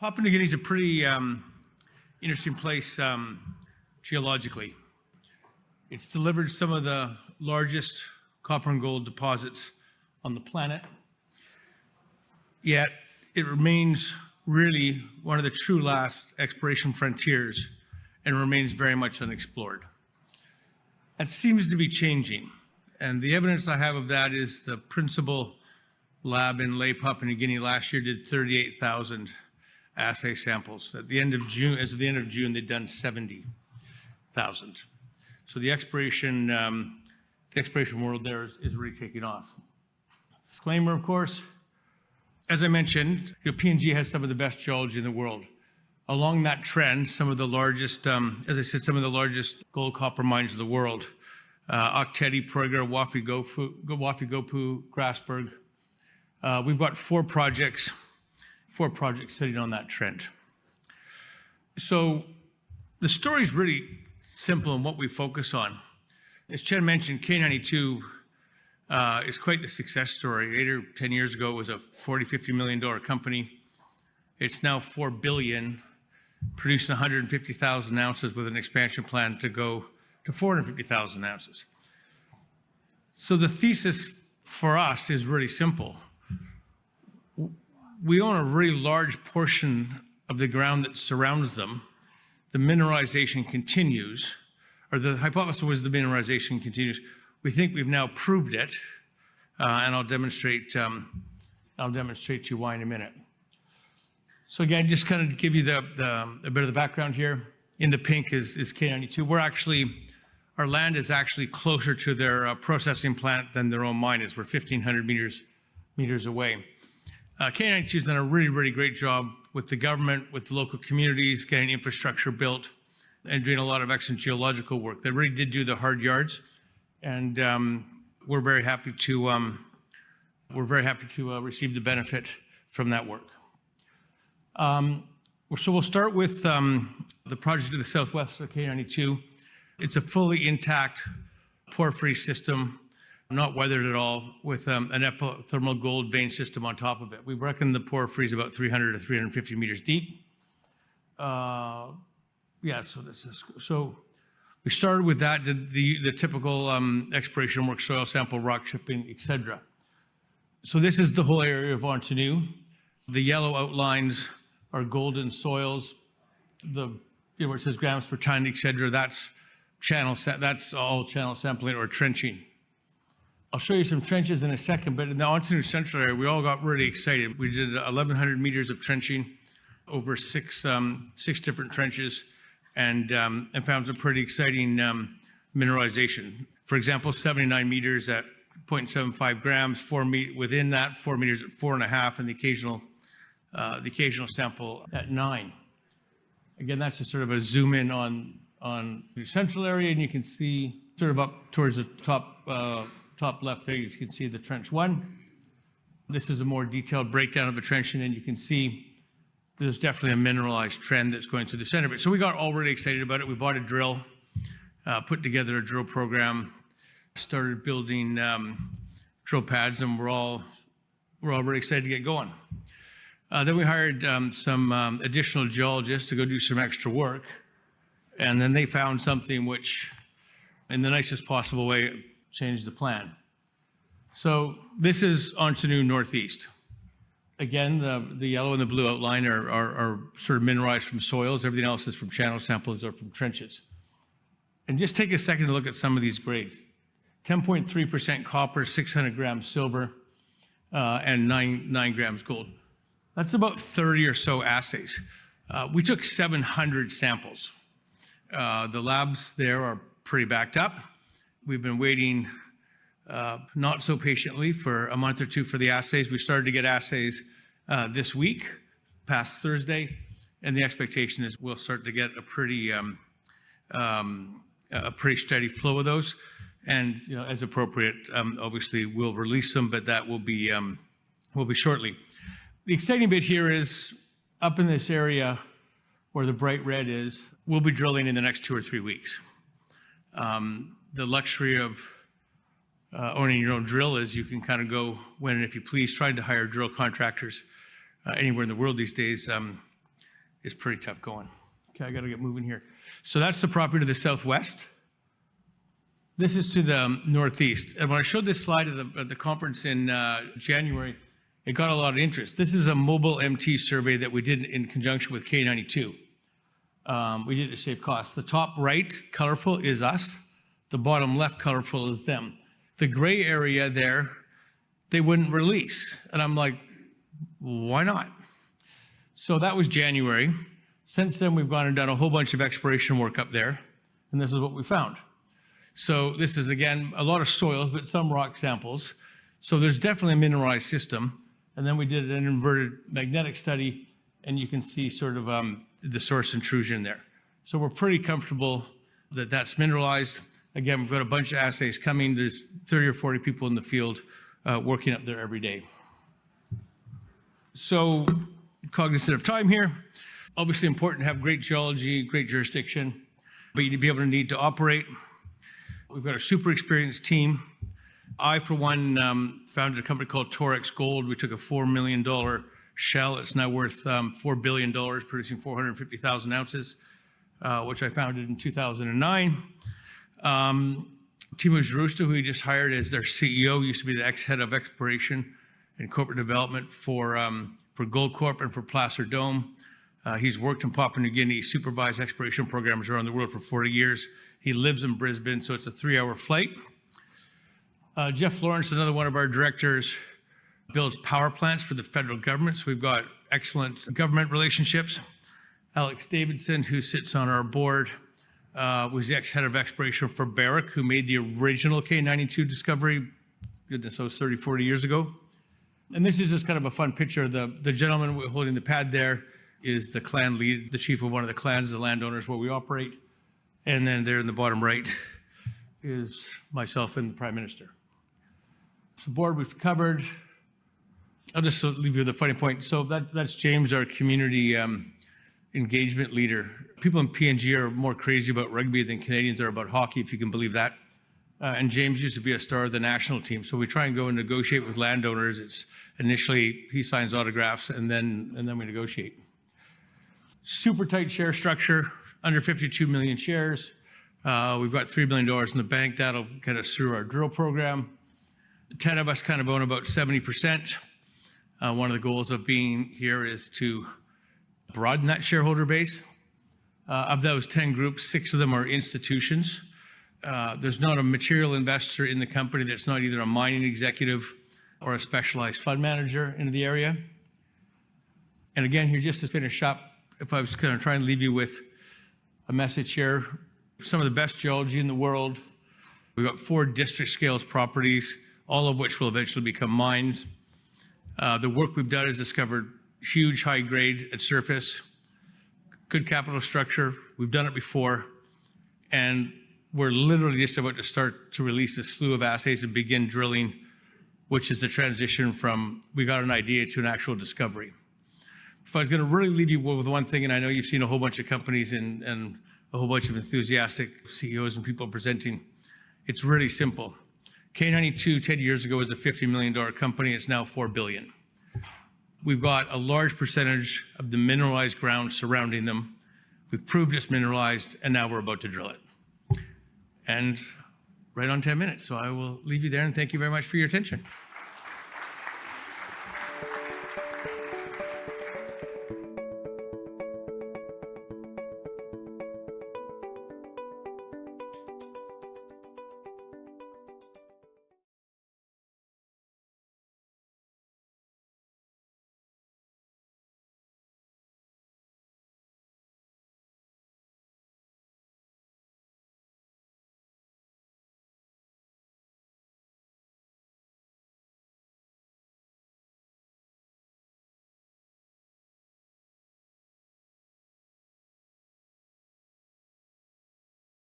Papua New Guinea is a pretty interesting place geologically. It's delivered some of the largest copper and gold deposits on the planet, yet it remains really one of the true last exploration frontiers and remains very much unexplored. That seems to be changing, and the evidence I have of that is the principal lab in Lae, Papua New Guinea last year did 38,000 assay samples. At the end of June, as of the end of June, they'd done 70,000. So the exploration world there is really taking off. Disclaimer, of course, as I mentioned, PNG has some of the best geology in the world. Along that trend, some of the largest, as I said, some of the largest gold copper mines of the world, Okteti, Proiger, Wafi-Gopu, Grasberg. We've got four projects studied on that trend. So the story is really simple in what we focus on. As Chen mentioned, K92 is quite the success story. 8 or 10 years ago, it was a $40, $50 million company. It's now $4 billion, producing 150,000 ounces with an expansion plan to go to 450,000 ounces. So the thesis for us is really simple. We own a really large portion of the ground that surrounds them. The mineralization continues, or the hypothesis was the mineralization continues. We think we've now proved it, and I'll demonstrate to you why in a minute. So again, just kind of give you a bit of the background here. In the pink is K92. Our land is actually closer to their processing plant than their own mine is. We're 1,500 meters away. K92 has done a really, really great job with the government, with the local communities, getting infrastructure built, and doing a lot of excellent geological work. They really did do the hard yards, and we're very happy to receive the benefit from that work. So we'll start with the project to the southwest of K92. It's a fully intact porphyry system, not weathered at all, with an epithermal gold vein system on top of it. We reckon the porphyry is about 300 to 350 meters deep. So we started with that, did the typical exploration work, soil sample, rock chipping, etc. So this is the whole area of Antanu. The yellow outlines are golden soils. Where it says grams per ton, etc. That's all channel sampling or trenching. I'll show you some trenches in a second, but in the Antanu Central area, we all got really excited. We did 1,100 meters of trenching over six different trenches, and found some pretty exciting mineralization. For example, 79 meters at 0.75 grams, within that 4 meters at 4.5, and the occasional sample at 9. Again, that's just sort of a zoom in on the central area, and you can see sort of up towards the top left there, you can see the trench 1. This is a more detailed breakdown of the trenching, and you can see there's definitely a mineralized trend that's going through the center of it. So we got all really excited about it. We bought a drill, put together a drill program, started building drill pads, and we're all really excited to get going. Then we hired some additional geologists to go do some extra work, and then they found something which, in the nicest possible way, changed the plan. So this is Antanu Northeast. Again, the yellow and the blue outline are sort of mineralized from soils. Everything else is from channel samples or from trenches. And just take a second to look at some of these grades. 10.3% copper, 600 grams silver, and 9 grams gold. That's about 30 or so assays. We took 700 samples. The labs there are pretty backed up. We've been waiting not so patiently for a month or two for the assays. We started to get assays this week, past Thursday, and the expectation is we'll start to get a pretty steady flow of those. And as appropriate, obviously we'll release them, but that will be shortly. The exciting bit here is up in this area where the bright red is, we'll be drilling in the next 2 or 3 weeks. The luxury of owning your own drill is you can kind of go when and if you please. Trying to hire drill contractors anywhere in the world these days is pretty tough going. Okay, I got to get moving here. So that's the property to the southwest. This is to the northeast. And when I showed this slide at the conference in January, it got a lot of interest. This is a mobile MT survey that we did in conjunction with K92. We did it to save costs. The top right, colorful, is us. The bottom left, colorful, is them. The gray area there, they wouldn't release. And I'm like, why not? So that was January. Since then, we've gone and done a whole bunch of exploration work up there, and this is what we found. So this is, again, a lot of soils, but some rock samples. So there's definitely a mineralized system. And then we did an inverted magnetic study, and you can see sort of the source intrusion there. So we're pretty comfortable that that's mineralized. Again, we've got a bunch of assays coming. There's 30 or 40 people in the field working up there every day. So cognizant of time here, obviously important to have great geology, great jurisdiction, but you need to be able to need to operate. We've got a super experienced team. I, for one, founded a company called Torex Gold. We took a $4 million shell. It's now worth $4 billion, producing 450,000 ounces, which I founded in 2009. Timo Jarusta, who we just hired as their CEO, used to be the ex-head of exploration and corporate development for Gold Corp and for Placer Dome. He's worked in Papua New Guinea, supervised exploration programs around the world for 40 years. He lives in Brisbane, so it's a 3-hour flight. Jeff Lawrence, another one of our directors, builds power plants for the federal government, so we've got excellent government relationships. Alex Davidson, who sits on our board, was the ex-head of exploration for Barrick, who made the original K92 discovery, goodness, that was 30, 40 years ago. And this is just kind of a fun picture. The gentleman holding the pad there is the clan lead, the chief of one of the clans, the landowners where we operate. And then there in the bottom right is myself and the Prime Minister. So board we've covered. I'll just leave you with a funny point. So that's James, our community engagement leader. People in PNG are more crazy about rugby than Canadians are about hockey, if you can believe that. And James used to be a star of the national team. So we try and go and negotiate with landowners. It's initially he signs autographs and then we negotiate. Super tight share structure, under 52 million shares. We've got $3 billion in the bank. That'll get us through our drill program. 10 of us kind of own about 70%. One of the goals of being here is to broaden that shareholder base. Of those 10 groups, 6 of them are institutions. There's not a material investor in the company that's not either a mining executive or a specialized fund manager in the area. And again, here, just to finish up, if I was going to try and leave you with a message here, some of the best geology in the world. We've got 4 district scales properties, all of which will eventually become mines. The work we've done has discovered huge high grade at surface, good capital structure. We've done it before, and we're literally just about to start to release a slew of assays and begin drilling, which is the transition from we got an idea to an actual discovery. If I was going to really leave you with one thing, and I know you've seen a whole bunch of companies and a whole bunch of enthusiastic CEOs and people presenting, it's really simple. K92 10 years ago was a $50 million company. It's now $4 billion. We've got a large percentage of the mineralized ground surrounding them. We've proved it's mineralized, and now we're about to drill it. And right on 10 minutes. So I will leave you there, and thank you very much for your attention.